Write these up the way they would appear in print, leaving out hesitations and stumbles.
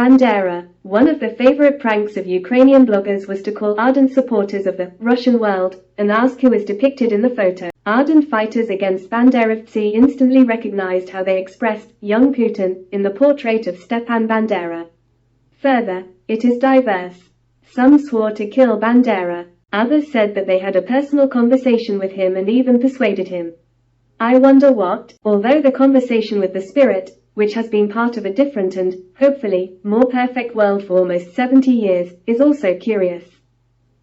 Bandera. One of the favorite pranks of Ukrainian bloggers was to call ardent supporters of the Russian world and ask who is depicted in the photo. Ardent fighters against Banderovцы instantly recognized how they expressed young Putin in the portrait of Stepan Bandera. Further, it is diverse. Some swore to kill Bandera. Others said that they had a personal conversation with him and even persuaded him. I wonder what, although the conversation with the spirit, which has been part of a different and, hopefully, more perfect world for almost 70 years, is also curious.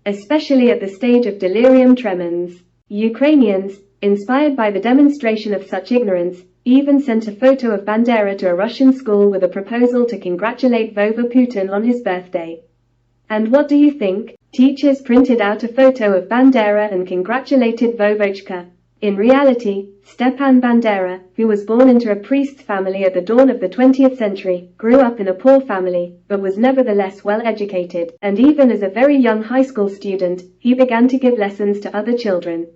Especially at the stage of delirium tremens. Ukrainians, inspired by the demonstration of such ignorance, even sent a photo of Bandera to a Russian school with a proposal to congratulate Vova Putin on his birthday. And what do you think? Teachers printed out a photo of Bandera and congratulated Vovochka. In reality, Stepan Bandera, who was born into a priest's family at the dawn of the 20th century, grew up in a poor family, but was nevertheless well educated, and even as a very young high school student, he began to give lessons to other children.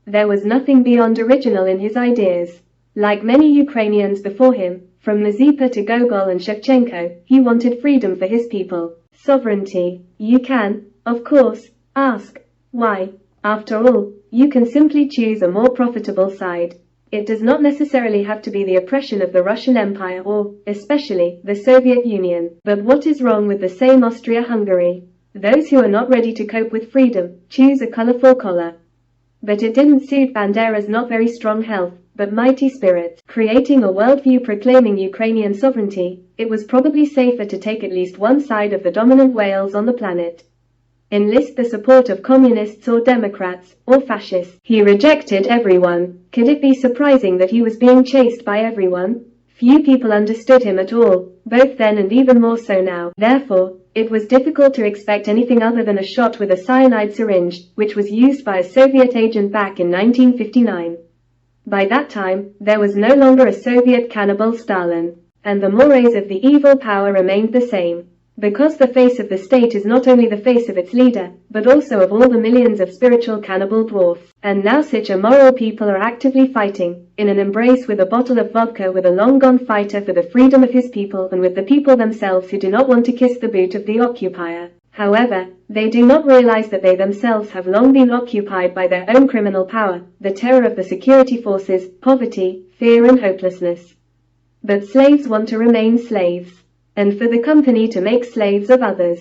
There was nothing beyond original in his ideas. Like many Ukrainians before him, from Mazepa to Gogol and Shevchenko, he wanted freedom for his people. Sovereignty. You can, of course, ask, why? After all, you can simply choose a more profitable side. It does not necessarily have to be the oppression of the Russian Empire or, especially, the Soviet Union. But what is wrong with the same Austria-Hungary? Those who are not ready to cope with freedom, choose a colorful collar. But it didn't suit Bandera's not very strong health, but mighty spirit. Creating a worldview proclaiming Ukrainian sovereignty, it was probably safer to take at least one side of the dominant whales on the planet. Enlist the support of communists or Democrats, or fascists. He rejected everyone. Could it be surprising that he was being chased by everyone? Few people understood him at all, both then and even more so now. Therefore, it was difficult to expect anything other than a shot with a cyanide syringe, which was used by a Soviet agent back in 1959. By that time, there was no longer a Soviet cannibal Stalin, and the mores of the evil power remained the same. Because the face of the state is not only the face of its leader, but also of all the millions of spiritual cannibal dwarfs. And now such immoral people are actively fighting, in an embrace with a bottle of vodka with a long-gone fighter for the freedom of his people and with the people themselves who do not want to kiss the boot of the occupier. However, they do not realize that they themselves have long been occupied by their own criminal power, the terror of the security forces, poverty, fear and hopelessness. But slaves want to remain slaves. And for the company to make slaves of others.